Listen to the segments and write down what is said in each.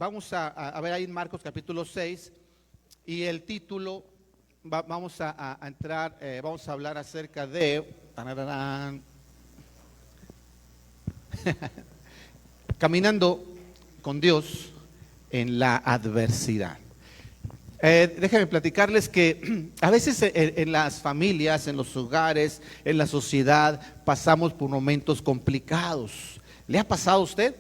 Vamos a ver ahí en Marcos capítulo 6 y el título, vamos a entrar, vamos a hablar acerca de caminando con Dios en la adversidad. Déjenme platicarles que a veces en las familias, en los hogares, en la sociedad, pasamos por momentos complicados. ¿Le ha pasado a usted?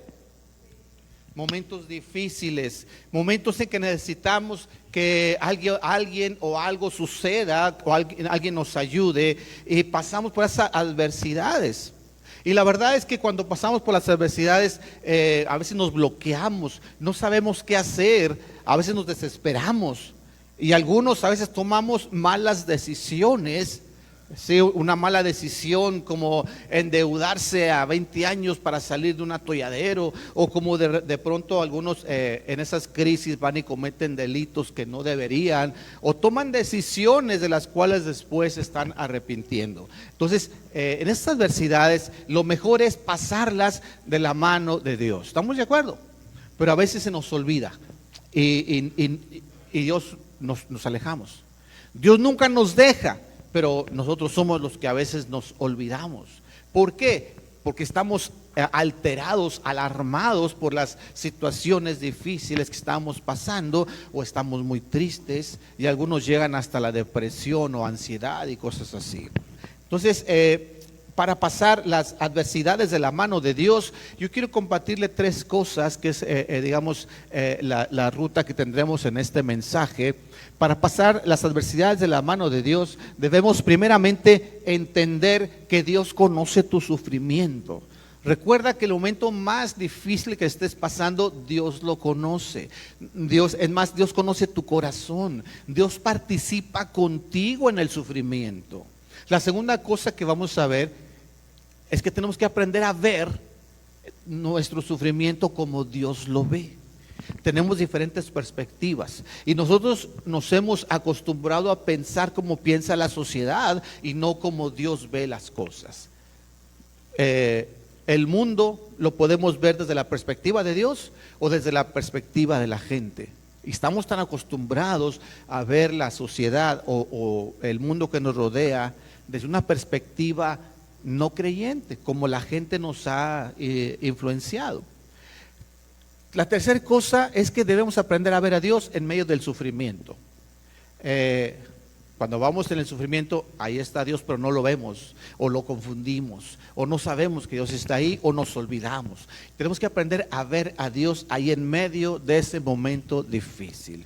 Momentos difíciles, momentos en que necesitamos que alguien o algo suceda o alguien nos ayude, y pasamos por esas adversidades. Y la verdad es que cuando pasamos por las adversidades, a veces nos bloqueamos, no sabemos qué hacer, a veces nos desesperamos y algunos a veces tomamos malas decisiones. Sí, una mala decisión como endeudarse a 20 años para salir de un atolladero, o como de pronto algunos en esas crisis van y cometen delitos que no deberían, o toman decisiones de las cuales después se están arrepintiendo. Entonces, en estas adversidades lo mejor es pasarlas de la mano de Dios. ¿Estamos de acuerdo? Pero a veces se nos olvida y Dios nos alejamos. Dios nunca nos deja, pero nosotros somos los que a veces nos olvidamos. ¿Por qué? Porque estamos alterados, alarmados por las situaciones difíciles que estamos pasando, o estamos muy tristes, y algunos llegan hasta la depresión o ansiedad y cosas así. Entonces, para pasar las adversidades de la mano de Dios, yo quiero compartirle tres cosas que es, la ruta que tendremos en este mensaje. Para pasar las adversidades de la mano de Dios, debemos primeramente entender que Dios conoce tu sufrimiento. Recuerda que el momento más difícil que estés pasando, Dios lo conoce. Dios conoce tu corazón. Dios participa contigo en el sufrimiento. La segunda cosa que vamos a ver es que tenemos que aprender a ver nuestro sufrimiento como Dios lo ve. Tenemos diferentes perspectivas y nosotros nos hemos acostumbrado a pensar como piensa la sociedad y no como Dios ve las cosas. El mundo lo podemos ver desde la perspectiva de Dios o desde la perspectiva de la gente. Y estamos tan acostumbrados a ver la sociedad o el mundo que nos rodea desde una perspectiva no creyente, como la gente nos ha influenciado. La tercera cosa es que debemos aprender a ver a Dios en medio del sufrimiento. Cuando vamos en el sufrimiento, ahí está Dios, pero no lo vemos, o lo confundimos, o no sabemos que Dios está ahí, o nos olvidamos. Tenemos que aprender a ver a Dios ahí en medio de ese momento difícil.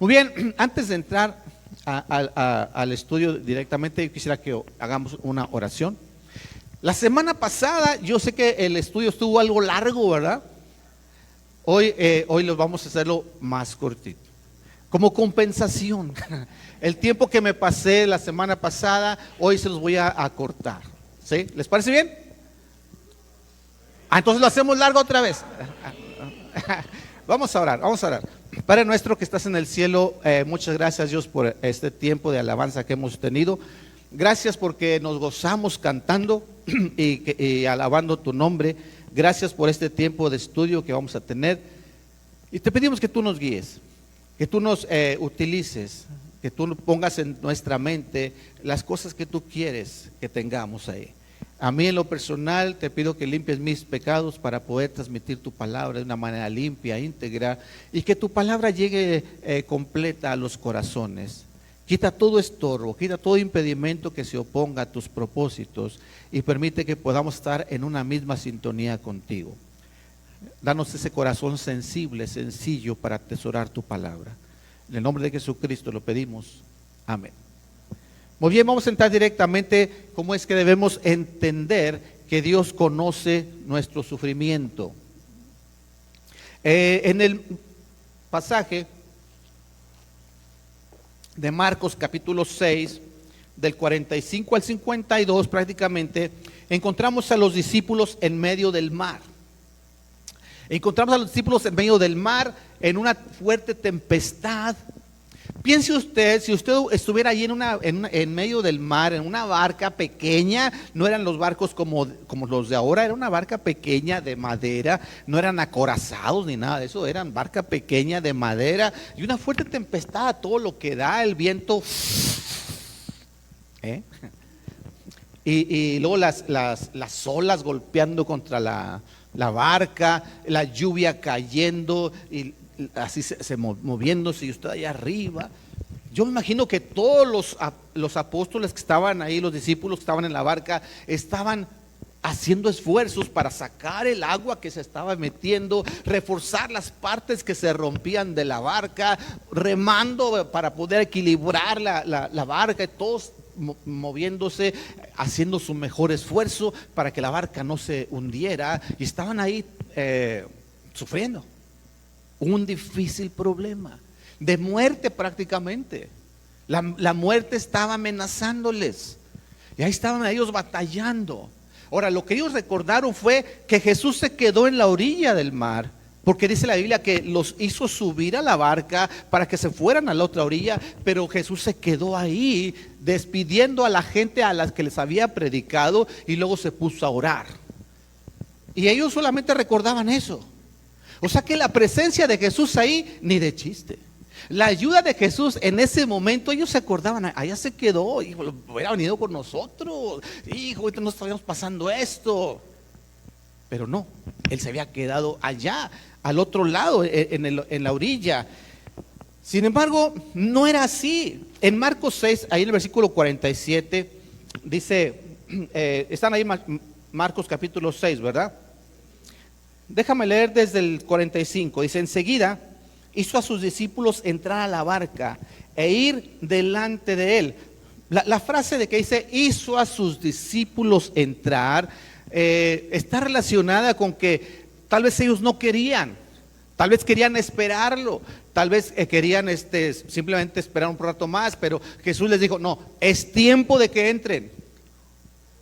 Muy bien, antes de entrar al estudio directamente, yo quisiera que hagamos una oración. La semana pasada, yo sé que el estudio estuvo algo largo, ¿verdad? Hoy lo vamos a hacerlo más cortito, como compensación. El tiempo que me pasé la semana pasada, hoy se los voy a cortar. ¿Sí? ¿Les parece bien? Entonces lo hacemos largo otra vez. Vamos a orar. Padre nuestro que estás en el cielo, muchas gracias, Dios, por este tiempo de alabanza que hemos tenido. Gracias porque nos gozamos cantando y alabando tu nombre. Gracias por este tiempo de estudio que vamos a tener. Y te pedimos que tú nos guíes, que tú nos utilices, que tú pongas en nuestra mente las cosas que tú quieres que tengamos ahí. A mí en lo personal te pido que limpies mis pecados para poder transmitir tu palabra de una manera limpia, íntegra, y que tu palabra llegue completa a los corazones. Quita todo estorbo, quita todo impedimento que se oponga a tus propósitos y permite que podamos estar en una misma sintonía contigo. Danos ese corazón sensible, sencillo para atesorar tu palabra. En el nombre de Jesucristo lo pedimos. Amén. Muy bien, vamos a entrar directamente cómo es que debemos entender que Dios conoce nuestro sufrimiento. En el pasaje de Marcos capítulo 6, del 45 al 52 prácticamente, encontramos a los discípulos en medio del mar. Encontramos a los discípulos en medio del mar en una fuerte tempestad. Piense usted, si usted estuviera ahí en medio del mar, en una barca pequeña, no eran los barcos como los de ahora, era una barca pequeña de madera, no eran acorazados ni nada de eso, eran barca pequeña de madera y una fuerte tempestad a todo lo que da, el viento. Y luego las olas golpeando contra la barca, la lluvia cayendo y así moviéndose y usted allá arriba. Yo me imagino que todos los apóstoles que estaban ahí, los discípulos que estaban en la barca, estaban haciendo esfuerzos para sacar el agua que se estaba metiendo, reforzar las partes que se rompían de la barca, remando para poder equilibrar la barca, y todos moviéndose, haciendo su mejor esfuerzo para que la barca no se hundiera, y estaban ahí sufriendo un difícil problema de muerte prácticamente. La muerte estaba amenazándoles y ahí estaban ellos batallando. Ahora, lo que ellos recordaron fue que Jesús se quedó en la orilla del mar, porque dice la Biblia que los hizo subir a la barca para que se fueran a la otra orilla, pero Jesús se quedó ahí despidiendo a la gente a las que les había predicado y luego se puso a orar. Y ellos solamente recordaban eso. O sea que la presencia de Jesús ahí, ni de chiste. La ayuda de Jesús en ese momento, ellos se acordaban, allá se quedó, hijo, hubiera venido con nosotros, hijo, ahorita no estaríamos pasando esto. Pero no, Él se había quedado allá, al otro lado, en la orilla. Sin embargo, no era así. En Marcos 6, ahí en el versículo 47, dice, están ahí Marcos capítulo 6, ¿verdad? Déjame leer desde el 45. Dice, enseguida hizo a sus discípulos entrar a la barca e ir delante de él. La frase de que dice, hizo a sus discípulos entrar, está relacionada con que tal vez ellos no querían, tal vez querían esperarlo, tal vez querían simplemente esperar un rato más, pero Jesús les dijo, no, es tiempo de que entren.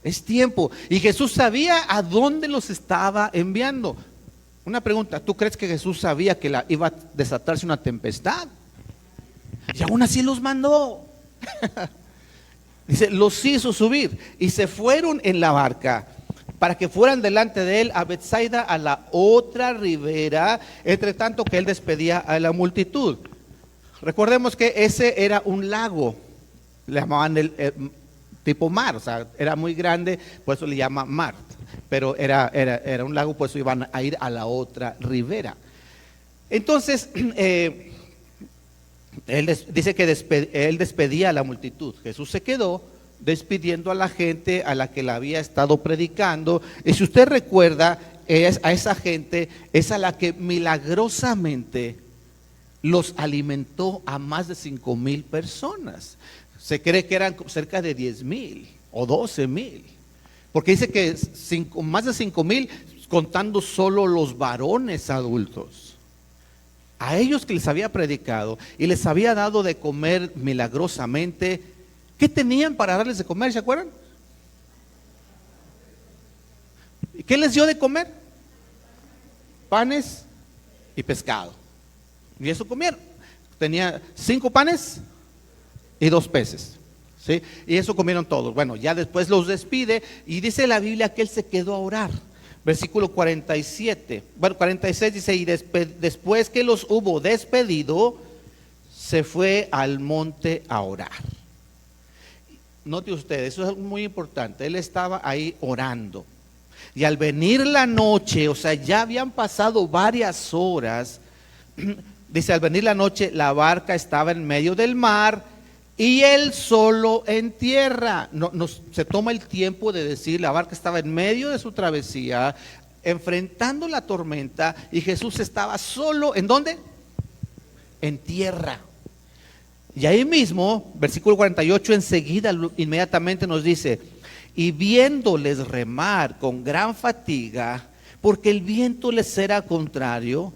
Es tiempo. Y Jesús sabía a dónde los estaba enviando. Una pregunta, ¿tú crees que Jesús sabía que iba a desatarse una tempestad? Y aún así los mandó. Dice, los hizo subir y se fueron en la barca para que fueran delante de él a Betsaida, a la otra ribera, entre tanto que él despedía a la multitud. Recordemos que ese era un lago, le llamaban tipo mar, o sea, era muy grande, por eso le llama mar. Pero era un lago, por eso iban a ir a la otra ribera. Entonces, dice que él despedía a la multitud. Jesús se quedó despidiendo a la gente a la que le había estado predicando. Y si usted recuerda, a esa gente es a la que milagrosamente los alimentó a más de 5,000 personas. Se cree que eran cerca de 10,000 o 12,000. Porque dice que más de 5,000, contando solo los varones adultos. A ellos que les había predicado y les había dado de comer milagrosamente. ¿Qué tenían para darles de comer? ¿Se acuerdan? ¿Qué les dio de comer? Panes y pescado. Y eso comieron. Tenía 5 panes y 2 peces. ¿Sí? Y eso comieron todos. Bueno, ya después los despide y dice la Biblia que él se quedó a orar. Versículo 47. Bueno, 46 dice, y después que los hubo despedido, se fue al monte a orar. Note usted, eso es algo muy importante. Él estaba ahí orando. Y al venir la noche, o sea, ya habían pasado varias horas. Dice, al venir la noche, la barca estaba en medio del mar y él solo en tierra. Se toma el tiempo de decir, la barca estaba en medio de su travesía, enfrentando la tormenta, y Jesús estaba solo, ¿en dónde? En tierra. Y ahí mismo, versículo 48, enseguida, inmediatamente nos dice, y viéndoles remar con gran fatiga, porque el viento les era contrario.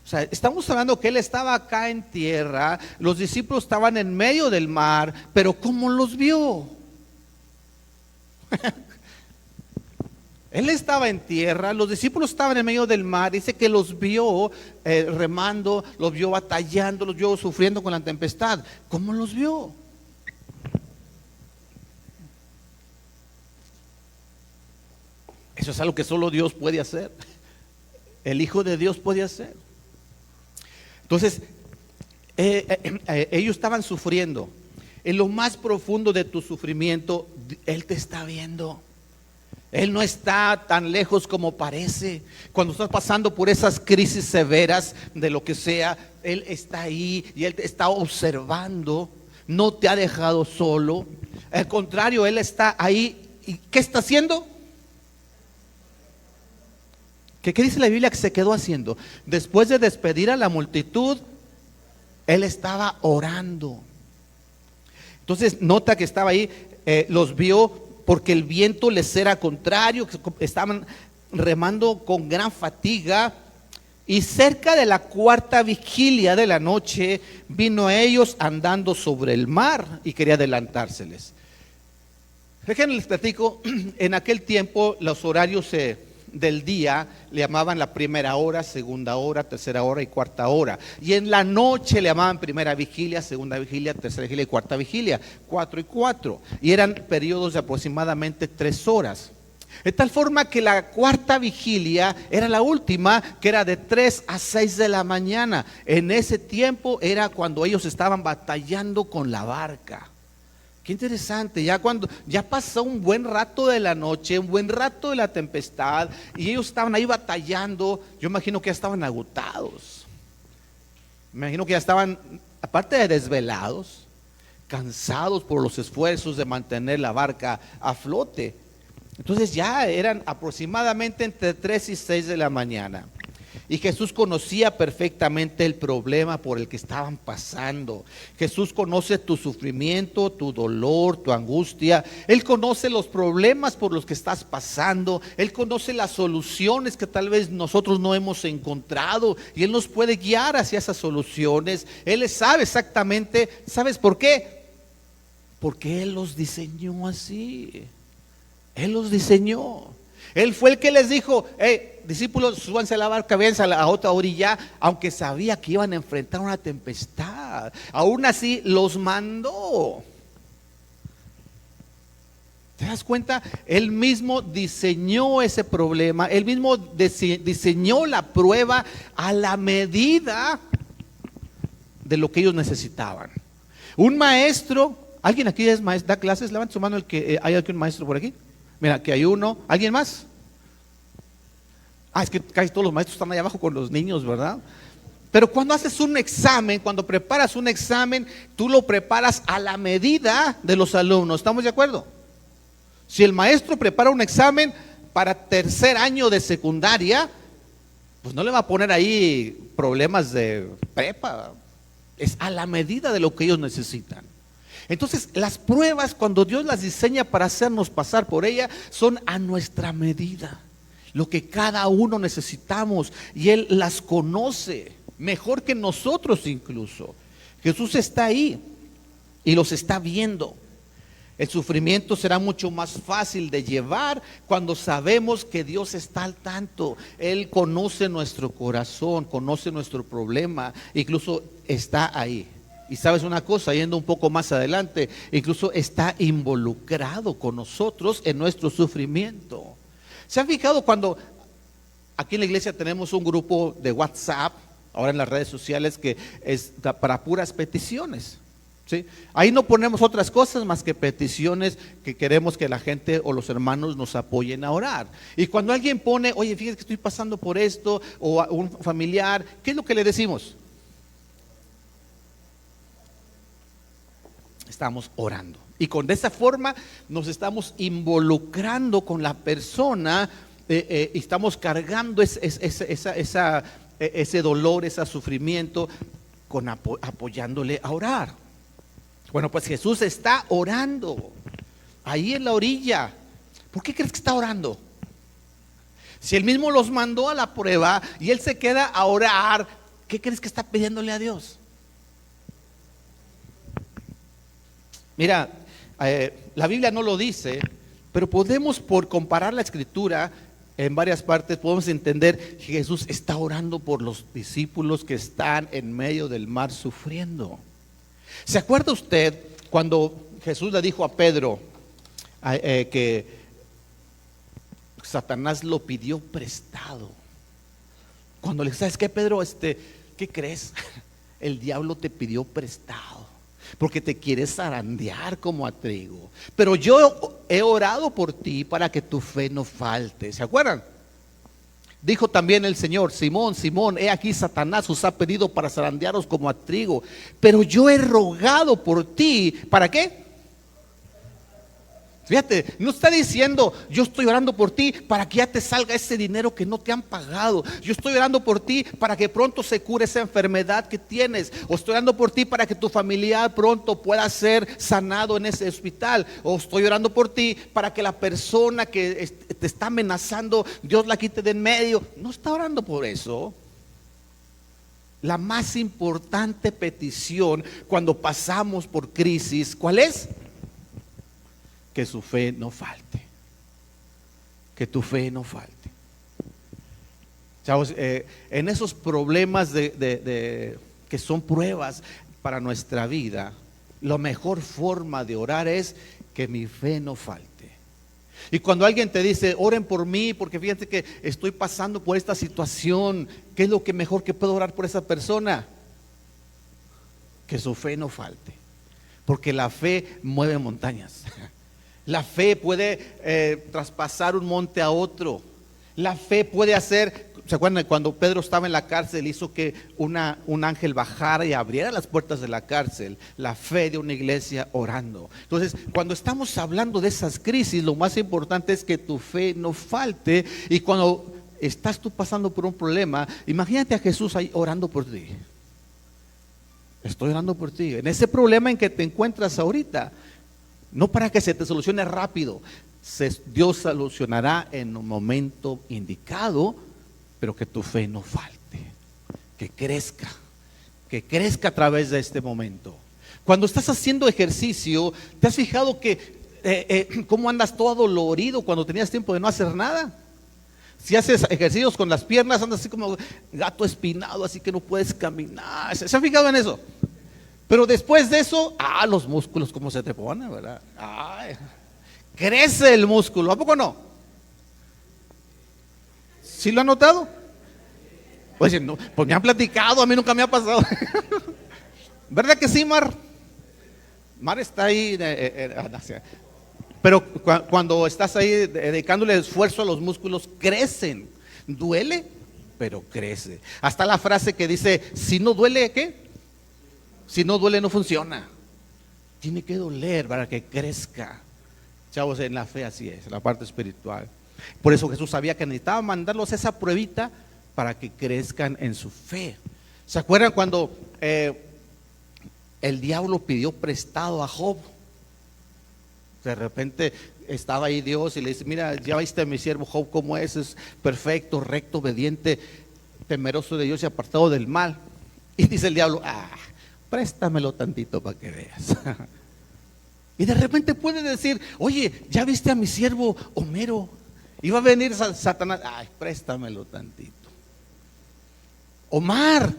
O sea, estamos hablando que él estaba acá en tierra, los discípulos estaban en medio del mar, pero ¿cómo los vio? Él estaba en tierra, los discípulos estaban en medio del mar, dice que los vio remando, los vio batallando, los vio sufriendo con la tempestad. ¿Cómo los vio? Eso es algo que solo Dios puede hacer. El Hijo de Dios puede hacer. Entonces, ellos estaban sufriendo. En lo más profundo de tu sufrimiento, Él te está viendo. Él no está tan lejos como parece. Cuando estás pasando por esas crisis severas de lo que sea, Él está ahí y Él te está observando. No te ha dejado solo. Al contrario, Él está ahí. ¿Y qué está haciendo? ¿Qué dice la Biblia que se quedó haciendo? Después de despedir a la multitud, Él estaba orando. Entonces nota que estaba ahí, los vio porque el viento les era contrario, estaban remando con gran fatiga. Y cerca de la cuarta vigilia de la noche vino a ellos andando sobre el mar y quería adelantárseles. Déjenme les platico, en aquel tiempo los horarios del día le llamaban la primera hora, segunda hora, tercera hora y cuarta hora. Y en la noche le llamaban primera vigilia, segunda vigilia, tercera vigilia y cuarta vigilia, 4 y 4. Y eran periodos de aproximadamente 3 horas. De tal forma que la cuarta vigilia era la última, que era de 3 a 6 de la mañana. En ese tiempo era cuando ellos estaban batallando con la barca. Qué interesante, ya pasó un buen rato de la noche, un buen rato de la tempestad, y ellos estaban ahí batallando. Yo imagino que ya estaban agotados. Me imagino que ya estaban, aparte de desvelados, cansados por los esfuerzos de mantener la barca a flote. Entonces ya eran aproximadamente entre 3 y 6 de la mañana. Y Jesús conocía perfectamente el problema por el que estaban pasando. Jesús conoce tu sufrimiento, tu dolor, tu angustia. Él conoce los problemas por los que estás pasando. Él conoce las soluciones que tal vez nosotros no hemos encontrado. Y Él nos puede guiar hacia esas soluciones. Él sabe exactamente, ¿sabes por qué? Porque Él los diseñó así. Él los diseñó. Él fue el que les dijo: hey, discípulos, súbanse a la barca, véanse a la otra orilla, aunque sabía que iban a enfrentar una tempestad. Aún así los mandó. ¿Te das cuenta? Él mismo diseñó ese problema. Él mismo diseñó la prueba a la medida de lo que ellos necesitaban. Un maestro, ¿alguien aquí es maestro, da clases? Levanta su mano el que hay aquí un maestro por aquí. Mira, que hay uno. ¿Alguien más? Es que casi todos los maestros están allá abajo con los niños, ¿verdad? Pero cuando haces un examen, cuando preparas un examen, tú lo preparas a la medida de los alumnos. ¿Estamos de acuerdo? Si el maestro prepara un examen para tercer año de secundaria, pues no le va a poner ahí problemas de prepa. Es a la medida de lo que ellos necesitan. Entonces, las pruebas, cuando Dios las diseña para hacernos pasar por ellas, son a nuestra medida, lo que cada uno necesitamos, y Él las conoce mejor que nosotros incluso. Jesús está ahí y los está viendo. El sufrimiento será mucho más fácil de llevar cuando sabemos que Dios está al tanto. Él conoce nuestro corazón, conoce nuestro problema, incluso está ahí. Y sabes una cosa, yendo un poco más adelante, incluso está involucrado con nosotros en nuestro sufrimiento. ¿Se han fijado cuando aquí en la iglesia tenemos un grupo de WhatsApp, ahora en las redes sociales, que es para puras peticiones? ¿Sí? Ahí no ponemos otras cosas más que peticiones que queremos que la gente o los hermanos nos apoyen a orar. Y cuando alguien pone: oye, fíjate que estoy pasando por esto, o a un familiar, ¿qué es lo que le decimos? Estamos orando. Y con esa forma nos estamos involucrando con la persona, y estamos cargando ese dolor, ese sufrimiento, apoyándole a orar. Bueno, pues Jesús está orando ahí en la orilla. ¿Por qué crees que está orando? Si Él mismo los mandó a la prueba y Él se queda a orar, ¿qué crees que está pidiéndole a Dios? Mira, la Biblia no lo dice, Pero podemos, por comparar la escritura en varias partes, podemos entender que Jesús está orando por los discípulos que están en medio del mar sufriendo. ¿Se acuerda usted cuando Jesús le dijo a Pedro que Satanás lo pidió prestado? Cuando le dijo, ¿sabes qué, Pedro? ¿Qué crees? El diablo te pidió prestado porque te quiere zarandear como a trigo. Pero yo he orado por ti para que tu fe no falte. ¿Se acuerdan? Dijo también el Señor, Simón, Simón, he aquí Satanás os ha pedido para zarandearos como a trigo. Pero yo he rogado por ti, ¿para qué? Fíjate, no está diciendo, yo estoy orando por ti para que ya te salga ese dinero que no te han pagado. Yo estoy orando por ti para que pronto se cure esa enfermedad que tienes. O estoy orando por ti para que tu familiar pronto pueda ser sanado en ese hospital. O estoy orando por ti para que la persona que te está amenazando, Dios la quite de en medio. No está orando por eso. La más importante petición cuando pasamos por crisis, ¿cuál es? Que su fe no falte. Que tu fe no falte. Chavos, en esos problemas que son pruebas para nuestra vida, la mejor forma de orar es que mi fe no falte. Y cuando alguien te dice, oren por mí, porque fíjense que estoy pasando por esta situación, ¿qué es lo que mejor que puedo orar por esa persona? Que su fe no falte. Porque la fe mueve montañas. La fe puede traspasar un monte a otro. La fe puede hacer, ¿se acuerdan cuando Pedro estaba en la cárcel? Hizo que un ángel bajara y abriera las puertas de la cárcel. La fe de una iglesia orando. Entonces, cuando estamos hablando de esas crisis, lo más importante es que tu fe no falte. Y cuando estás tú pasando por un problema, imagínate a Jesús ahí orando por ti. Estoy orando por ti. En ese problema en que te encuentras ahorita, no para que se te solucione rápido, Dios solucionará en un momento indicado, pero que tu fe no falte, que crezca a través de este momento. Cuando estás haciendo ejercicio, ¿te has fijado que cómo andas todo dolorido cuando tenías tiempo de no hacer nada? Si haces ejercicios con las piernas, andas así como gato espinado, así que no puedes caminar. ¿Se han fijado en eso? Pero después de eso, los músculos cómo se te ponen, ¿verdad? Crece el músculo, ¿a poco no? ¿Sí lo han notado? Oye, no, pues me han platicado, a mí nunca me ha pasado. ¿Verdad que sí, Mar? Mar está ahí, pero cuando estás ahí dedicándole esfuerzo a los músculos, crecen. Duele, pero crece. Hasta la frase que dice, si no duele, ¿qué? Si no duele, no funciona. Tiene que doler para que crezca. Chavos, en la fe así es, en la parte espiritual. Por eso Jesús sabía que necesitaba mandarlos esa pruebita para que crezcan en su fe. ¿Se acuerdan cuando el diablo pidió prestado a Job? De repente estaba ahí Dios y le dice, mira, ya viste a mi siervo Job cómo es perfecto, recto, obediente, temeroso de Dios y apartado del mal. Y dice el diablo, préstamelo tantito para que veas. Y de repente puede decir, oye, ¿ya viste a mi siervo Homero? Iba a venir Satanás, préstamelo tantito. Omar,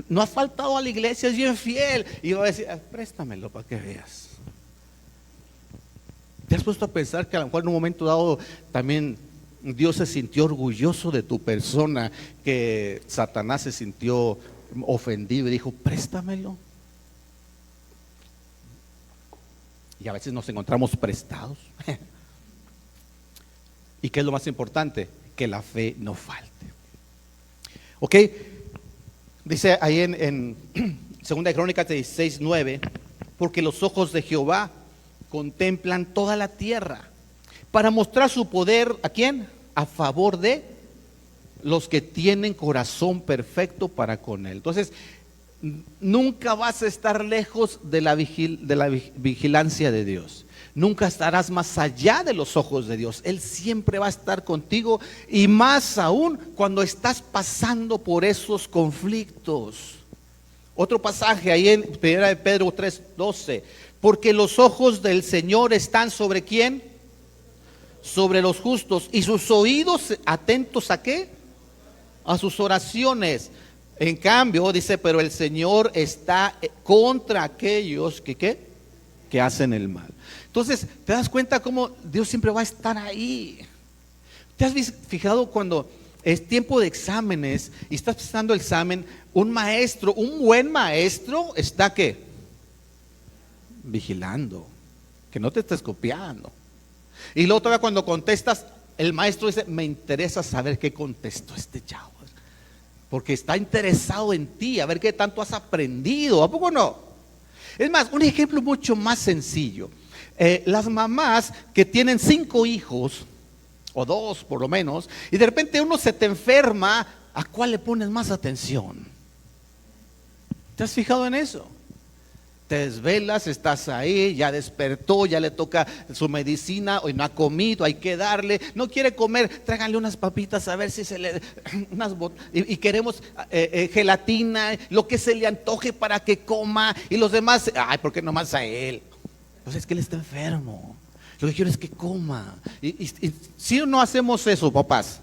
no ha faltado a la iglesia, es bien fiel. Y iba a decir, préstamelo para que veas. ¿Te has puesto a pensar que a lo mejor en un momento dado también Dios se sintió orgulloso de tu persona, que Satanás se sintió ofendido y dijo, préstamelo? Y a veces nos encontramos prestados. ¿Y qué es lo más importante? Que la fe no falte. Ok, dice ahí en 2 Crónicas 16:9, porque los ojos de Jehová contemplan toda la tierra para mostrar su poder, ¿a quién? A favor de los que tienen corazón perfecto para con él. Entonces, nunca vas a estar lejos de la vigilancia de Dios. Nunca estarás más allá de los ojos de Dios. Él siempre va a estar contigo, y más aún cuando estás pasando por esos conflictos. Otro pasaje ahí en 1 Pedro 3:12, porque los ojos del Señor están sobre ¿quién? sobre los justos y sus oídos atentos ¿a qué? A sus oraciones. En cambio, dice, pero el Señor está contra aquellos que ¿qué? Que hacen el mal. Entonces, ¿te das cuenta cómo Dios siempre va a estar ahí? ¿Te has fijado cuando es tiempo de exámenes y estás pasando el examen? Un maestro, un buen maestro está ¿qué? Vigilando, que no te estés copiando. Y luego todavía cuando contestas, el maestro dice, me interesa saber qué contestó este chavo, porque está interesado en ti, a ver qué tanto has aprendido. ¿A poco no? Es más, un ejemplo mucho más sencillo. Las mamás que tienen 5 hijos, o 2 por lo menos, y de repente uno se te enferma, ¿a cuál le pones más atención? ¿Te has fijado en eso? Te desvelas, estás ahí, ya despertó, ya le toca su medicina, hoy no ha comido, hay que darle, no quiere comer, tráiganle unas papitas a ver si se le, y queremos gelatina, lo que se le antoje para que coma, y los demás, ay, ¿por qué nomás a él? Pues es que él está enfermo, lo que quiero es que coma. Y si no hacemos eso, papás,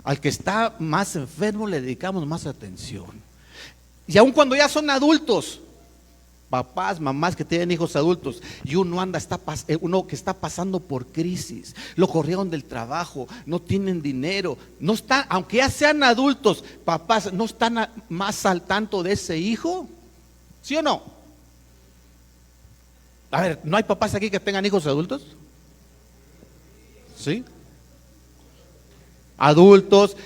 al que está más enfermo le dedicamos más atención. Y aun cuando ya son adultos, papás, mamás que tienen hijos adultos, y uno uno que está pasando por crisis, lo corrieron del trabajo, no tienen dinero, no están, aunque ya sean adultos, papás, ¿no están más al tanto de ese hijo? ¿Sí o no? A ver, ¿no hay papás aquí que tengan hijos adultos? ¿Sí? Adultos,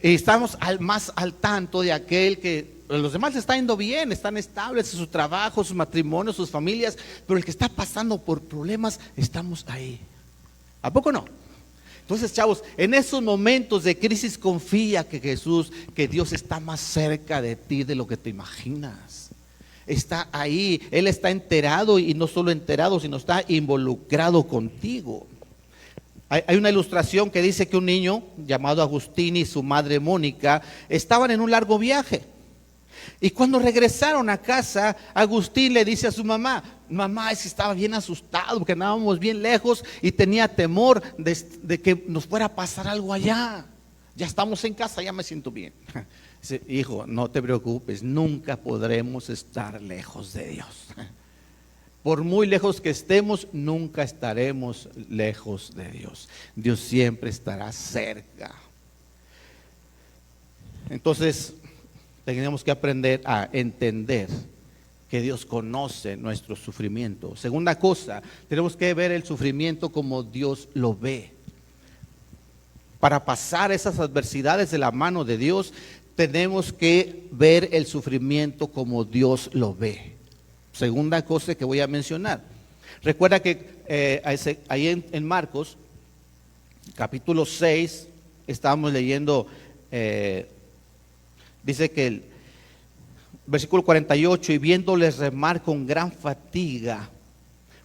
y estamos más al tanto de aquel que los demás están yendo bien, están estables en su trabajo, sus matrimonios, sus familias, pero el que está pasando por problemas, estamos ahí. ¿A poco no? Entonces, chavos, en esos momentos de crisis confía que Dios está más cerca de ti de lo que te imaginas. Está ahí, Él está enterado, y no solo enterado, sino está involucrado contigo. Hay una ilustración que dice que un niño llamado Agustín y su madre Mónica estaban en un largo viaje. Y cuando regresaron a casa, Agustín le dice a su mamá, es que estaba bien asustado porque andábamos bien lejos y tenía temor de que nos fuera a pasar algo allá. Ya estamos en casa, ya me siento bien. Dice, hijo, no te preocupes, nunca podremos estar lejos de Dios. Por muy lejos que estemos, nunca estaremos lejos de Dios. Dios siempre estará cerca. Entonces, tenemos que aprender a entender que Dios conoce nuestro sufrimiento. Segunda cosa, tenemos que ver el sufrimiento como Dios lo ve. Para pasar esas adversidades de la mano de Dios, tenemos que ver el sufrimiento como Dios lo ve. Segunda cosa que voy a mencionar. Recuerda que ahí en Marcos, capítulo 6, estábamos leyendo, dice que el versículo 48, y viéndoles remar con gran fatiga,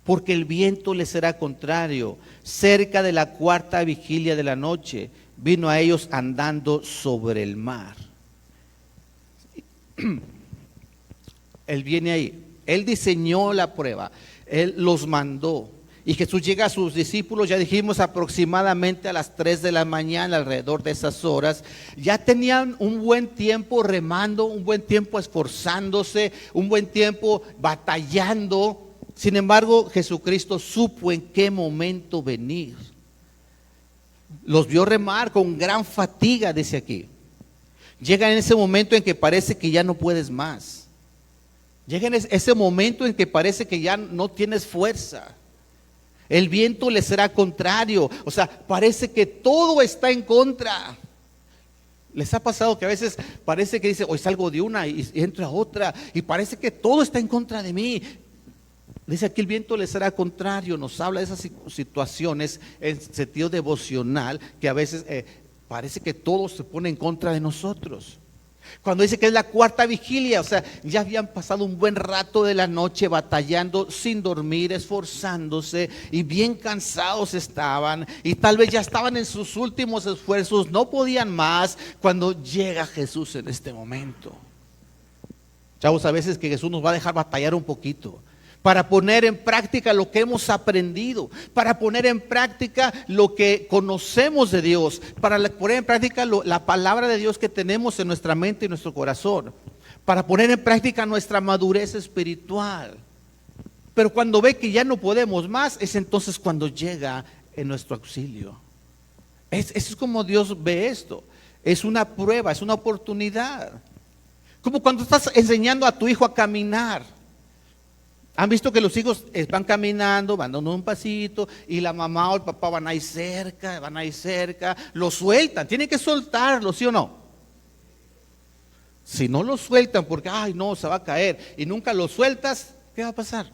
porque el viento les era contrario, cerca de la 4ª vigilia de la noche, vino a ellos andando sobre el mar. Él viene ahí. Él diseñó la prueba, Él los mandó. Y Jesús llega a sus discípulos, ya dijimos, aproximadamente a las 3 de la mañana, alrededor de esas horas. Ya tenían un buen tiempo remando, un buen tiempo esforzándose, un buen tiempo batallando. Sin embargo, Jesucristo supo en qué momento venir. Los vio remar con gran fatiga, dice aquí. Llega en ese momento en que parece que ya no puedes más. Llega en ese momento en que parece que ya no tienes fuerza. El viento le será contrario. O sea, parece que todo está en contra. ¿Les ha pasado que a veces parece que dice, hoy salgo de una y entra otra, y parece que todo está en contra de mí? Dice aquí, el viento le será contrario. Nos habla de esas situaciones en sentido devocional, que a veces parece que todo se pone en contra de nosotros. Cuando dice que es la 4ª vigilia, o sea, ya habían pasado un buen rato de la noche batallando sin dormir, esforzándose, y bien cansados estaban, y tal vez ya estaban en sus últimos esfuerzos, no podían más, cuando llega Jesús en este momento. Chavos, a veces que Jesús nos va a dejar batallar un poquito, para poner en práctica lo que hemos aprendido, para poner en práctica lo que conocemos de Dios, para poner en práctica la palabra de Dios que tenemos en nuestra mente y nuestro corazón, para poner en práctica nuestra madurez espiritual. Pero cuando ve que ya no podemos más, es entonces cuando llega en nuestro auxilio. Eso es como Dios ve esto. Es una prueba, es una oportunidad. Como cuando estás enseñando a tu hijo a caminar. ¿Han visto que los hijos van caminando, van dando un pasito y la mamá o el papá van ahí cerca, lo sueltan? Tienen que soltarlo, ¿sí o no? Si no lo sueltan porque, ay no, se va a caer y nunca lo sueltas, ¿qué va a pasar?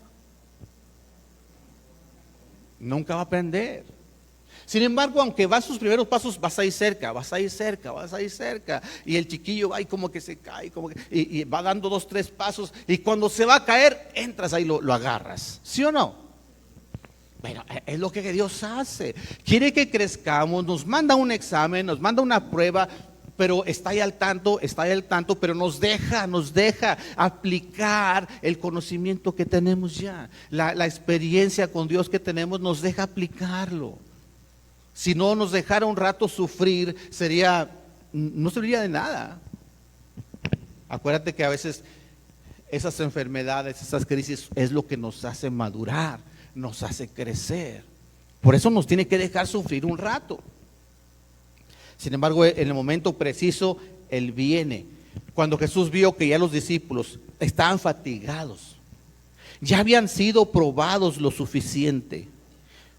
Nunca va a aprender. Sin embargo, aunque va sus primeros pasos, vas a ir cerca. Y el chiquillo va y como que se cae, y va dando 2, 3 pasos. Y cuando se va a caer, entras ahí, lo agarras. ¿Sí o no? Bueno, es lo que Dios hace. Quiere que crezcamos, nos manda un examen, nos manda una prueba, pero está ahí al tanto, pero nos deja aplicar el conocimiento que tenemos ya. La experiencia con Dios que tenemos nos deja aplicarlo. Si no nos dejara un rato sufrir, no serviría de nada. Acuérdate que a veces esas enfermedades, esas crisis es lo que nos hace madurar, nos hace crecer. Por eso nos tiene que dejar sufrir un rato. Sin embargo, en el momento preciso, Él viene. Cuando Jesús vio que ya los discípulos estaban fatigados, ya habían sido probados lo suficiente,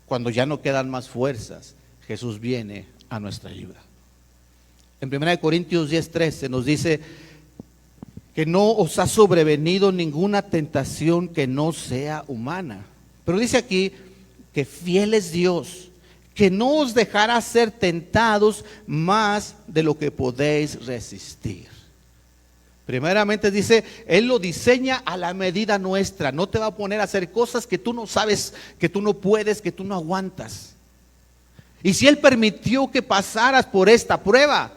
cuando ya no quedan más fuerzas, Jesús viene a nuestra ayuda. En 1 Corintios 10:13 nos dice que no os ha sobrevenido ninguna tentación que no sea humana. Pero dice aquí que fiel es Dios, que no os dejará ser tentados más de lo que podéis resistir. Primeramente dice, Él lo diseña a la medida nuestra. No te va a poner a hacer cosas que tú no sabes, que tú no puedes, que tú no aguantas. Y si Él permitió que pasaras por esta prueba,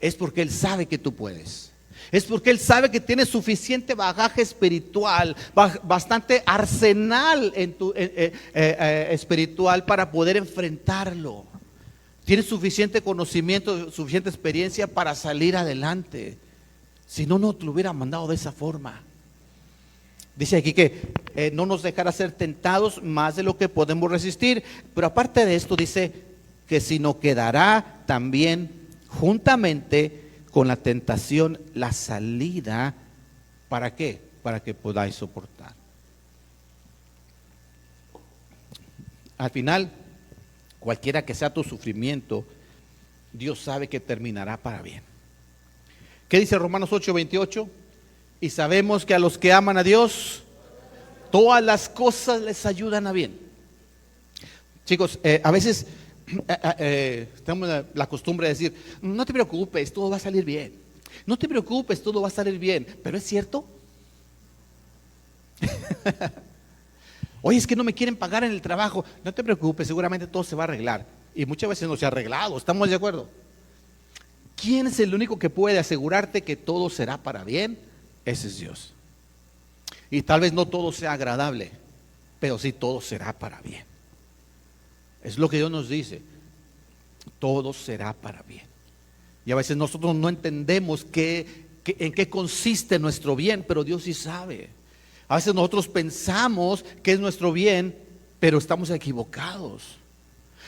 es porque Él sabe que tú puedes. Es porque Él sabe que tienes suficiente bagaje espiritual, bastante arsenal espiritual para poder enfrentarlo. Tienes suficiente conocimiento, suficiente experiencia para salir adelante. Si no, no te lo hubiera mandado de esa forma. Dice aquí que no nos dejará ser tentados más de lo que podemos resistir. Pero aparte de esto dice que sino quedará también juntamente con la tentación la salida. ¿Para qué? Para que podáis soportar. Al final, cualquiera que sea tu sufrimiento, Dios sabe que terminará para bien. ¿Qué dice Romanos 8:28? Y sabemos que a los que aman a Dios, todas las cosas les ayudan a bien. Chicos, a veces tenemos la costumbre de decir, no te preocupes, todo va a salir bien. No te preocupes, todo va a salir bien. ¿Pero es cierto? Oye, es que no me quieren pagar en el trabajo. No te preocupes, seguramente todo se va a arreglar. Y muchas veces no se ha arreglado, ¿estamos de acuerdo? ¿Quién es el único que puede asegurarte que todo será para bien? Ese es Dios. Y tal vez no todo sea agradable, pero sí todo será para bien. Es lo que Dios nos dice. Todo será para bien. Y a veces nosotros no entendemos en qué consiste nuestro bien, pero Dios sí sabe. A veces nosotros pensamos que es nuestro bien, pero estamos equivocados.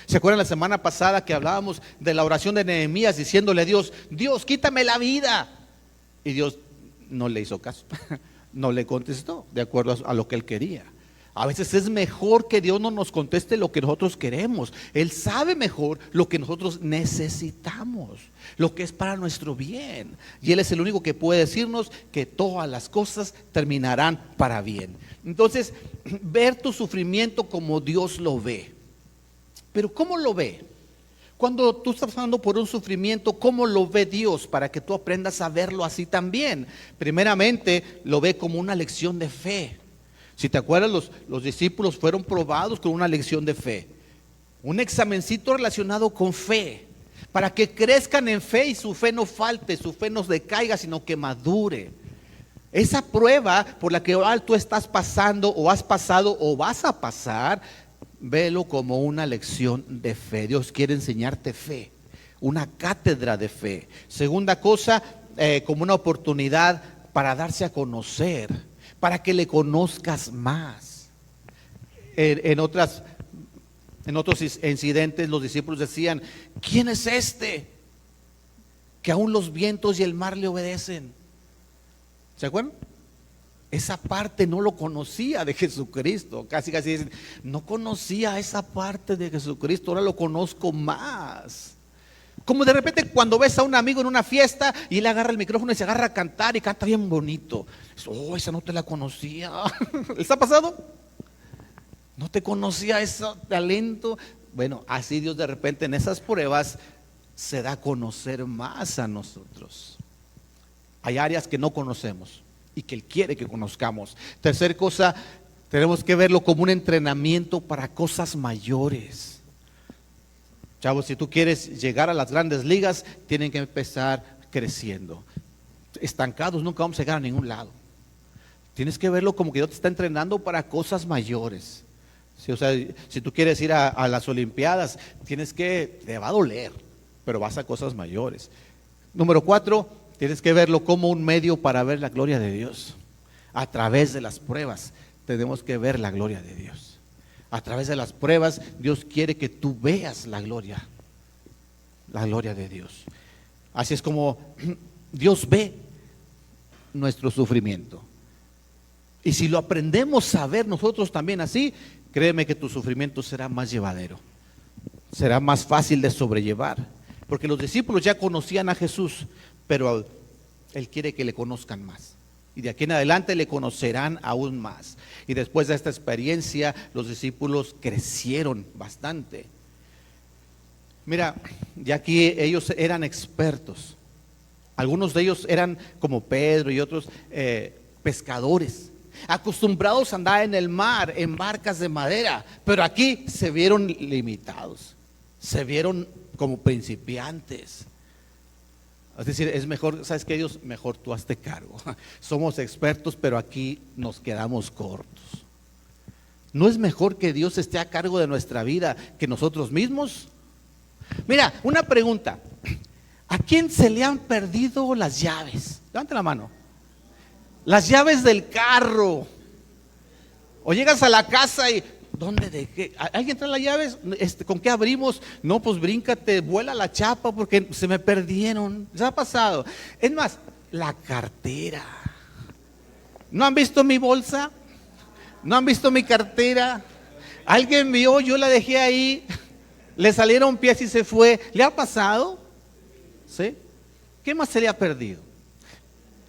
¿Se acuerdan la semana pasada que hablábamos de la oración de Nehemías diciéndole a Dios, Dios, quítame la vida? Y Dios no le hizo caso, no le contestó de acuerdo a lo que él quería. A veces es mejor que Dios no nos conteste lo que nosotros queremos. Él sabe mejor lo que nosotros necesitamos, lo que es para nuestro bien. Y Él es el único que puede decirnos que todas las cosas terminarán para bien. Entonces, ver tu sufrimiento como Dios lo ve. Pero ¿cómo lo ve? Cuando tú estás pasando por un sufrimiento, ¿cómo lo ve Dios? Para que tú aprendas a verlo así también. Primeramente, lo ve como una lección de fe. Si te acuerdas, los discípulos fueron probados con una lección de fe. Un examencito relacionado con fe. Para que crezcan en fe y su fe no falte, su fe no decaiga, sino que madure. Esa prueba por la que tú estás pasando o has pasado o vas a pasar, velo como una lección de fe. Dios quiere enseñarte fe, una cátedra de fe. Segunda cosa, como una oportunidad para darse a conocer, para que le conozcas más. En otros incidentes los discípulos decían: ¿quién es este que aún los vientos y el mar le obedecen? ¿Se acuerdan? Esa parte no lo conocía de Jesucristo. Casi dicen: no conocía esa parte de Jesucristo, ahora lo conozco más. Como de repente cuando ves a un amigo en una fiesta y él agarra el micrófono y se agarra a cantar y canta bien bonito. Oh, esa no te la conocía. ¿Les ha pasado? No te conocía ese talento. Bueno, así Dios de repente en esas pruebas se da a conocer más a nosotros. Hay áreas que no conocemos y que Él quiere que conozcamos. Tercer cosa, tenemos que verlo como un entrenamiento para cosas mayores. Chavos, si tú quieres llegar a las grandes ligas, tienen que empezar creciendo. Estancados nunca vamos a llegar a ningún lado. Tienes que verlo como que Dios te está entrenando para cosas mayores. Sí, o sea, si tú quieres ir a las Olimpiadas, te va a doler, pero vas a cosas mayores. Número 4, tienes que verlo como un medio para ver la gloria de Dios. A través de las pruebas tenemos que ver la gloria de Dios. A través de las pruebas Dios quiere que tú veas la gloria de Dios. Así es como Dios ve nuestro sufrimiento. Y si lo aprendemos a ver nosotros también así, créeme que tu sufrimiento será más llevadero, será más fácil de sobrellevar. Porque los discípulos ya conocían a Jesús, pero Él quiere que le conozcan más. Y de aquí en adelante le conocerán aún más. Y después de esta experiencia, los discípulos crecieron bastante. Mira, ya aquí ellos eran expertos. Algunos de ellos eran como Pedro y otros pescadores, acostumbrados a andar en el mar, en barcas de madera. Pero aquí se vieron limitados, se vieron como principiantes. Es decir, es mejor, ¿sabes qué? Dios, mejor tú hazte cargo. Somos expertos, pero aquí nos quedamos cortos. ¿No es mejor que Dios esté a cargo de nuestra vida que nosotros mismos? Mira, una pregunta. ¿A quién se le han perdido las llaves? Levante la mano. Las llaves del carro. O llegas a la casa y ¿dónde dejé? ¿Alguien trae las llaves? ¿Con qué abrimos? No, pues bríncate, vuela la chapa porque se me perdieron. ¿Les ha pasado? Es más, la cartera. ¿No han visto mi bolsa? ¿No han visto mi cartera? Alguien vio, yo la dejé ahí, le salieron pies y se fue. ¿Le ha pasado? ¿Sí? ¿Qué más se le ha perdido?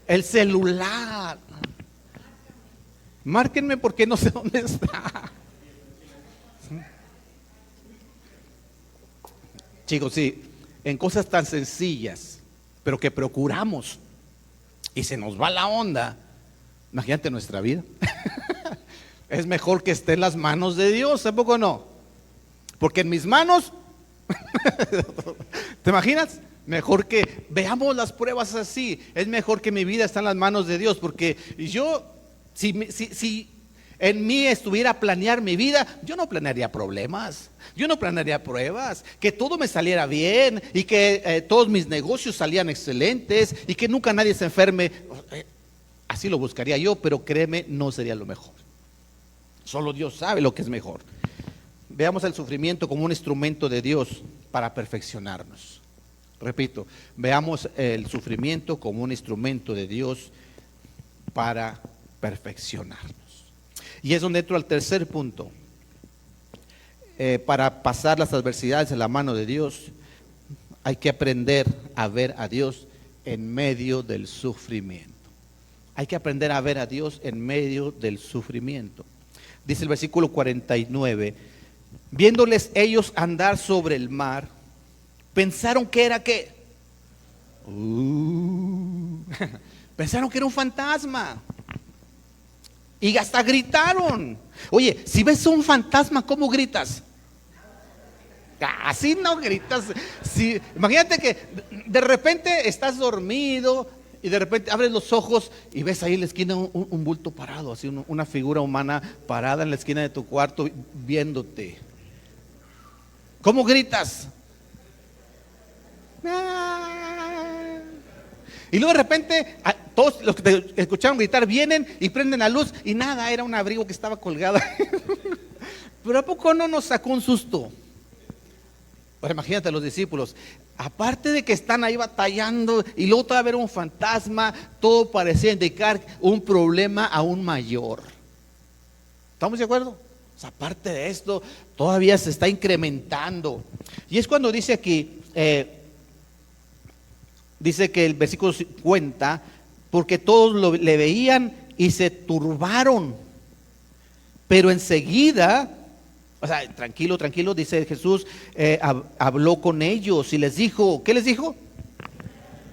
El celular. Márquenme porque no sé dónde está. Chicos, sí, en cosas tan sencillas, pero que procuramos y se nos va la onda. Imagínate nuestra vida. Es mejor que esté en las manos de Dios, ¿a poco no? Porque en mis manos, ¿te imaginas? Mejor que veamos las pruebas así. Es mejor que mi vida está en las manos de Dios, porque yo, si en mí estuviera a planear mi vida, yo no planearía problemas, yo no planearía pruebas, que todo me saliera bien y que todos mis negocios salían excelentes y que nunca nadie se enferme. Así lo buscaría yo, pero créeme, no sería lo mejor. Solo Dios sabe lo que es mejor. Veamos el sufrimiento como un instrumento de Dios para perfeccionarnos. Repito, veamos el sufrimiento como un instrumento de Dios para perfeccionarnos. Y es donde entro al tercer punto. Para pasar las adversidades en la mano de Dios, hay que aprender a ver a Dios en medio del sufrimiento. Hay que aprender a ver a Dios en medio del sufrimiento. Dice el versículo 49, viéndoles ellos andar sobre el mar, pensaron que era ¿qué? Pensaron que era un fantasma. Y hasta gritaron. Oye, si ves un fantasma, ¿cómo gritas? Así no gritas. Imagínate que de repente estás dormido y de repente abres los ojos y ves ahí en la esquina un bulto parado, así una figura humana parada en la esquina de tu cuarto viéndote. ¿Cómo gritas? ¡Ah! Y luego de repente todos los que te escucharon gritar vienen y prenden la luz y nada, era un abrigo que estaba colgado. Pero ¿a poco no nos sacó un susto? Ahora imagínate a los discípulos, aparte de que están ahí batallando y luego todavía era un fantasma, todo parecía indicar un problema aún mayor. ¿Estamos de acuerdo? O sea, aparte de esto, todavía se está incrementando. Y es cuando dice aquí, dice que el versículo 50, porque todos le veían y se turbaron, pero enseguida, o sea, tranquilo, tranquilo, dice Jesús, habló con ellos y les dijo, ¿qué les dijo?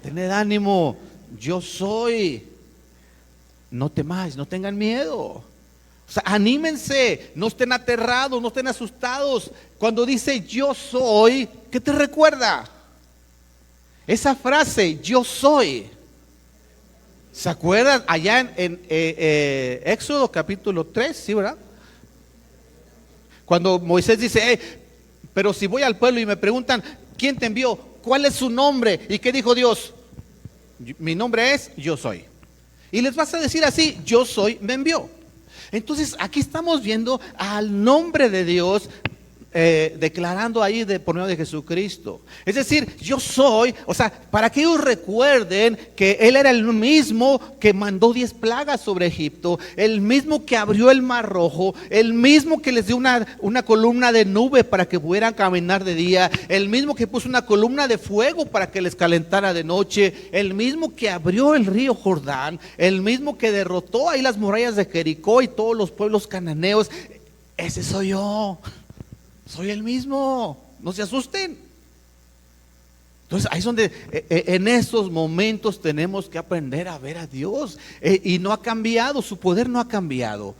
Tened ánimo, yo soy, no temáis, no tengan miedo. O sea, anímense, no estén aterrados, no estén asustados. Cuando dice yo soy, ¿qué te recuerda? Esa frase, yo soy. ¿Se acuerdan? Allá en Éxodo capítulo 3, ¿sí, verdad? Cuando Moisés dice, pero si voy al pueblo y me preguntan, ¿quién te envió? ¿Cuál es su nombre? ¿Y qué dijo Dios? Mi nombre es yo soy. Y les vas a decir así, yo soy, me envió. Entonces aquí estamos viendo al nombre de Dios declarando ahí por medio de Jesucristo. Es decir, yo soy, o sea, para que ellos recuerden que Él era el mismo que mandó 10 plagas sobre Egipto, el mismo que abrió el mar rojo, el mismo que les dio una columna de nube para que pudieran caminar de día, el mismo que puso una columna de fuego para que les calentara de noche, el mismo que abrió el río Jordán, el mismo que derrotó ahí las murallas de Jericó y todos los pueblos cananeos. Ese soy yo. Soy el mismo, no se asusten. Entonces ahí es donde en esos momentos tenemos que aprender a ver a Dios, y no ha cambiado, su poder no ha cambiado.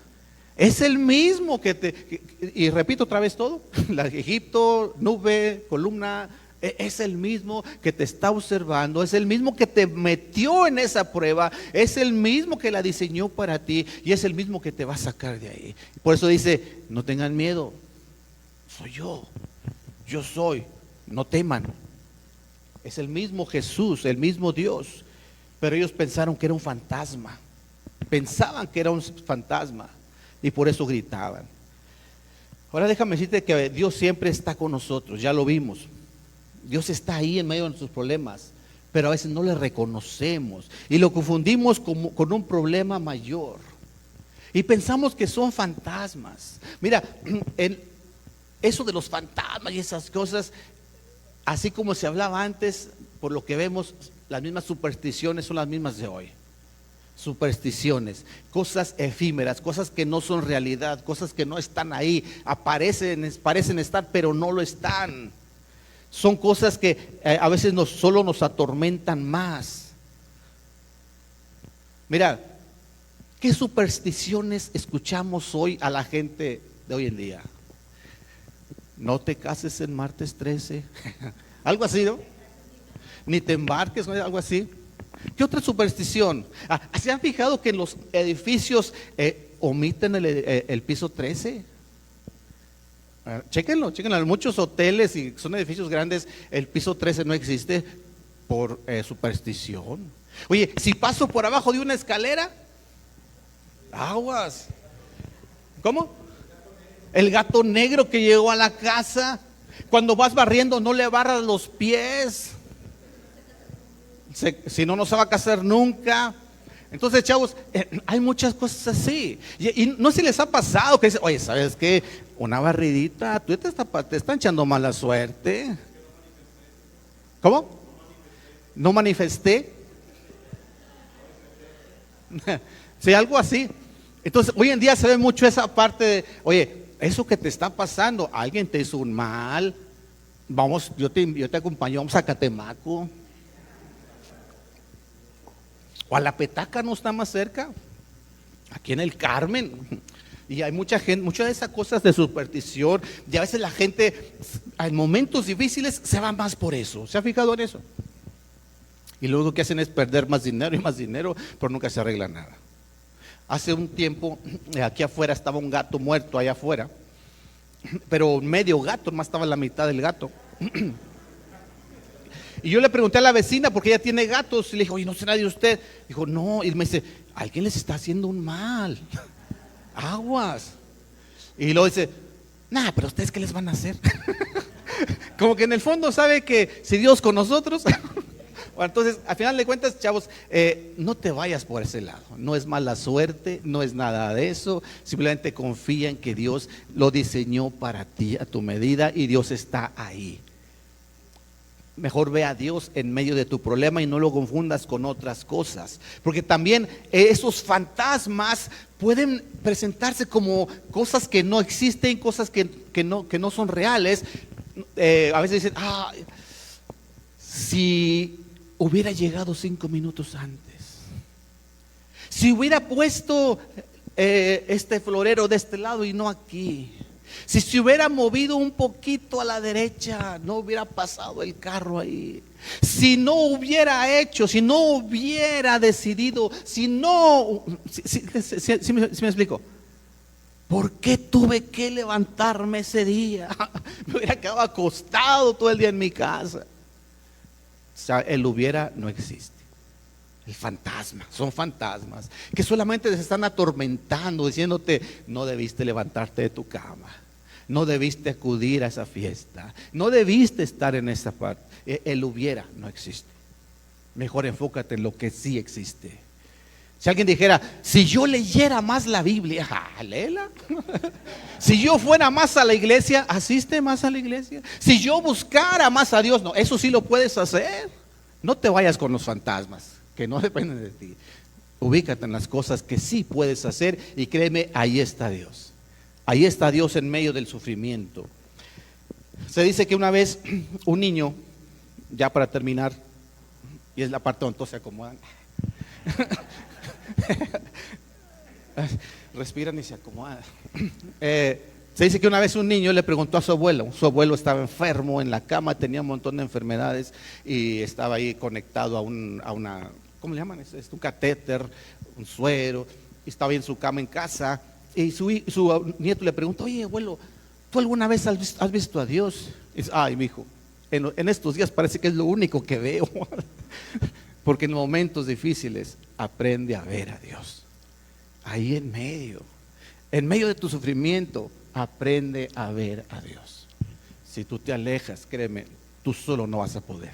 Es el mismo y repito otra vez todo, Egipto, nube, columna, es el mismo que te está observando, es el mismo que te metió en esa prueba, es el mismo que la diseñó para ti y es el mismo que te va a sacar de ahí. Por eso dice, no tengan miedo. Soy yo soy, no teman. Es el mismo Jesús, el mismo Dios. Pero ellos pensaron que era un fantasma. Pensaban que era un fantasma y por eso gritaban. Ahora déjame decirte que Dios siempre está con nosotros, ya lo vimos. Dios está ahí en medio de nuestros problemas, pero a veces no le reconocemos y lo confundimos con un problema mayor. Y pensamos que son fantasmas. Mira, eso de los fantasmas y esas cosas, así como se hablaba antes, por lo que vemos, las mismas supersticiones son las mismas de hoy. Supersticiones, cosas efímeras, cosas que no son realidad, cosas que no están ahí, parecen estar, pero no lo están. Son cosas que a veces solo nos atormentan más. Mira, ¿qué supersticiones escuchamos hoy a la gente de hoy en día? No te cases en martes 13. Algo así, ¿no? Ni te embarques, ¿no? Algo así. ¿Qué otra superstición? ¿Se han fijado que en los edificios omiten el piso 13? Chéquenlo. En muchos hoteles y son edificios grandes, el piso 13 no existe por superstición. Oye, si paso por abajo de una escalera, aguas. ¿Cómo? El gato negro que llegó a la casa. Cuando vas barriendo, no le barras los pies. Si no, no se va a casar nunca. Entonces, chavos, hay muchas cosas así. Y no sé si les ha pasado que dicen, oye, ¿sabes qué? Una barridita, tú te están echando mala suerte. ¿Cómo? No manifesté. Sí, algo así. Entonces, hoy en día se ve mucho esa parte de, oye, eso que te está pasando, alguien te hizo un mal. Vamos, yo te acompaño, vamos a Catemaco. O a La Petaca, ¿no está más cerca? Aquí en el Carmen. Y hay mucha gente, muchas de esas cosas de superstición. Y a veces la gente en momentos difíciles se va más por eso. ¿Se ha fijado en eso? Y lo único que hacen es perder más dinero y más dinero, pero nunca se arregla nada. Hace un tiempo, aquí afuera estaba un gato muerto allá afuera, pero medio gato, más estaba la mitad del gato. Y yo le pregunté a la vecina, porque ella tiene gatos, y le dije, oye, ¿no será de usted? Dijo, no, y me dice, alguien les está haciendo un mal, aguas. Y luego dice, nah, pero ustedes ¿qué les van a hacer? Como que en el fondo sabe que si Dios con nosotros. Bueno, entonces, al final de cuentas, chavos, no te vayas por ese lado. No es mala suerte, no es nada de eso. Simplemente confía en que Dios lo diseñó para ti a tu medida y Dios está ahí. Mejor ve a Dios en medio de tu problema y no lo confundas con otras cosas. Porque también esos fantasmas pueden presentarse como cosas que no existen, cosas que no son reales. A veces dicen, si hubiera llegado 5 minutos antes, si hubiera puesto este florero de este lado y no aquí, si se hubiera movido un poquito a la derecha, no hubiera pasado el carro ahí. Si no hubiera hecho, si no hubiera decidido, si me explico. ¿Por qué tuve que levantarme ese día? Me hubiera quedado acostado todo el día en mi casa. O sea, el hubiera no existe. El fantasma, son fantasmas que solamente se están atormentando, diciéndote, no debiste levantarte de tu cama, no debiste acudir a esa fiesta, no debiste estar en esa parte. El hubiera no existe. Mejor enfócate en lo que sí existe. Si alguien dijera, si yo leyera más la Biblia, léela. Si yo fuera más a la iglesia, asiste más a la iglesia. Si yo buscara más a Dios, no, eso sí lo puedes hacer. No te vayas con los fantasmas, que no dependen de ti. Ubícate en las cosas que sí puedes hacer y créeme, ahí está Dios. Ahí está Dios en medio del sufrimiento. Se dice que una vez un niño, ya para terminar, y es la parte donde todos se acomodan. Respiran y se acomodan. Se dice que una vez un niño le preguntó a su abuelo estaba enfermo en la cama, tenía un montón de enfermedades y estaba ahí conectado a una, ¿cómo le llaman? Es un catéter, un suero, y estaba ahí en su cama en casa y su nieto le preguntó, oye abuelo, ¿tú alguna vez has visto a Dios? Y dice, ay mi hijo, en estos días parece que es lo único que veo. Porque en momentos difíciles aprende a ver a Dios. Ahí en medio de tu sufrimiento, aprende a ver a Dios. Si tú te alejas, créeme, tú solo no vas a poder.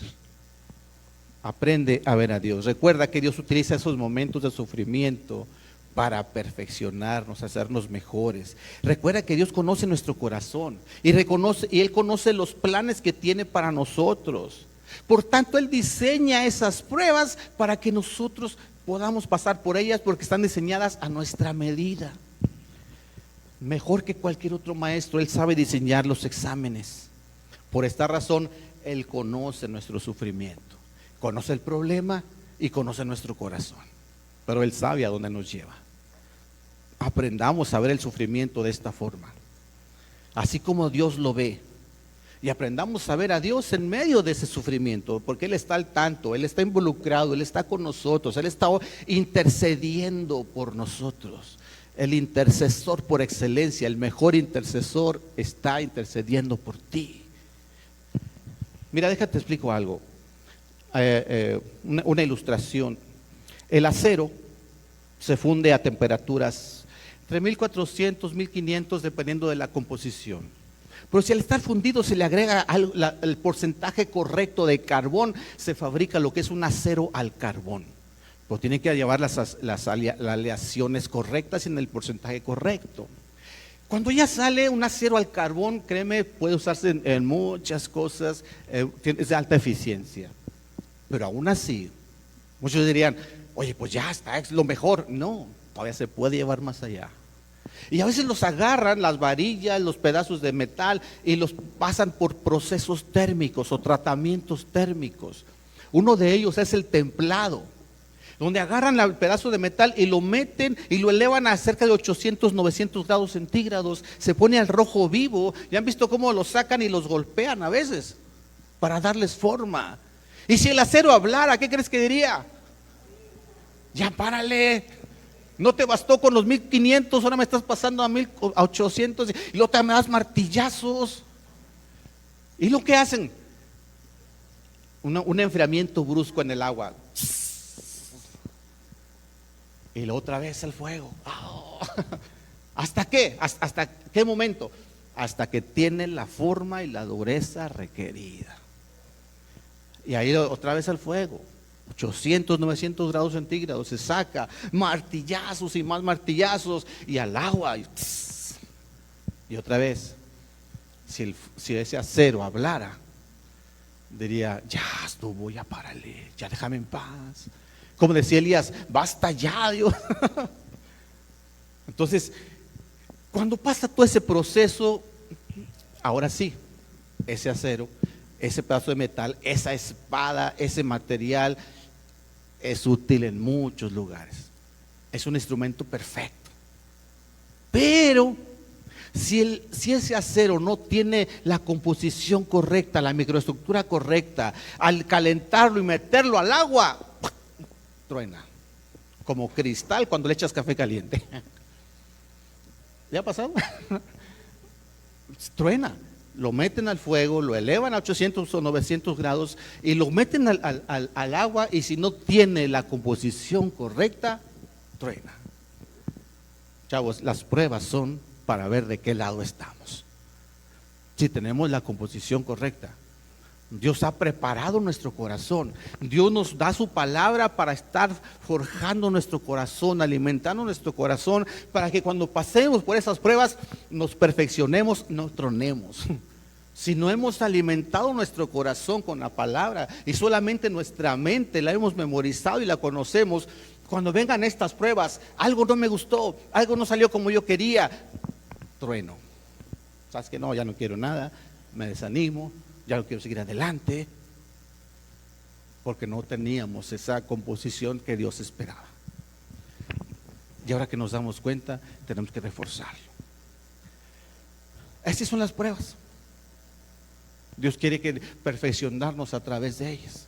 Aprende a ver a Dios. Recuerda que Dios utiliza esos momentos de sufrimiento para perfeccionarnos, hacernos mejores. Recuerda que Dios conoce nuestro corazón y Él conoce los planes que tiene para nosotros. Por tanto, Él diseña esas pruebas para que nosotros podamos pasar por ellas porque están diseñadas a nuestra medida. Mejor que cualquier otro maestro, Él sabe diseñar los exámenes. Por esta razón, Él conoce nuestro sufrimiento, conoce el problema y conoce nuestro corazón. Pero Él sabe a dónde nos lleva. Aprendamos a ver el sufrimiento de esta forma, así como Dios lo ve. Y aprendamos a ver a Dios en medio de ese sufrimiento, porque Él está al tanto, Él está involucrado, Él está con nosotros, Él está intercediendo por nosotros. El intercesor por excelencia, el mejor intercesor, está intercediendo por ti. Mira, déjate explico algo, una ilustración. El acero se funde a temperaturas entre 1400, 1500, dependiendo de la composición. Pero si al estar fundido se le agrega el porcentaje correcto de carbón, se fabrica lo que es un acero al carbón. Pero tiene que llevar las aleaciones correctas y en el porcentaje correcto. Cuando ya sale un acero al carbón, créeme, puede usarse en muchas cosas, es de alta eficiencia. Pero aún así, muchos dirían, oye, pues ya está, es lo mejor. No, todavía se puede llevar más allá. Y a veces los agarran, las varillas, los pedazos de metal, y los pasan por procesos térmicos o tratamientos térmicos. Uno de ellos es el templado, donde agarran el pedazo de metal y lo meten y lo elevan a cerca de 800, 900 grados centígrados. Se pone al rojo vivo. ¿Ya han visto cómo los sacan y los golpean a veces para darles forma? Y si el acero hablara, ¿qué crees que diría? Ya párale. No te bastó con los 1500, ahora me estás pasando a 1800 y luego te me das martillazos. ¿Y lo que hacen? Un enfriamiento brusco en el agua. Y la otra vez el fuego. Oh. ¿Hasta qué? ¿Hasta qué momento? Hasta que tiene la forma y la dureza requerida. Y ahí otra vez el fuego. 800, 900 grados centígrados. Se saca martillazos y más martillazos. Y al agua. Y otra vez. Si ese acero hablara, diría: ya estuvo, ya párale, ya déjame en paz. Como decía Elías: basta ya, Dios. Entonces, cuando pasa todo ese proceso, ahora sí, ese acero, ese pedazo de metal, esa espada, ese material es útil en muchos lugares. Es un instrumento perfecto. Pero si ese acero no tiene la composición correcta, la microestructura correcta, al calentarlo y meterlo al agua, truena. Como cristal cuando le echas café caliente. ¿Ya ha pasado? Truena. Lo meten al fuego, lo elevan a 800 o 900 grados y lo meten al agua, y si no tiene la composición correcta, truena. Chavos, las pruebas son para ver de qué lado estamos. Si tenemos la composición correcta, Dios ha preparado nuestro corazón. Dios nos da su palabra para estar forjando nuestro corazón, alimentando nuestro corazón, para que cuando pasemos por esas pruebas nos perfeccionemos, no tronemos. Si no hemos alimentado nuestro corazón con la palabra y solamente nuestra mente la hemos memorizado y la conocemos, cuando vengan estas pruebas, algo no me gustó, algo no salió como yo quería, trueno. ¿Sabes qué? No, ya no quiero nada, me desanimo, ya no quiero seguir adelante, porque no teníamos esa composición que Dios esperaba. Y ahora que nos damos cuenta, tenemos que reforzarlo. Estas son las pruebas. Dios quiere perfeccionarnos a través de ellas.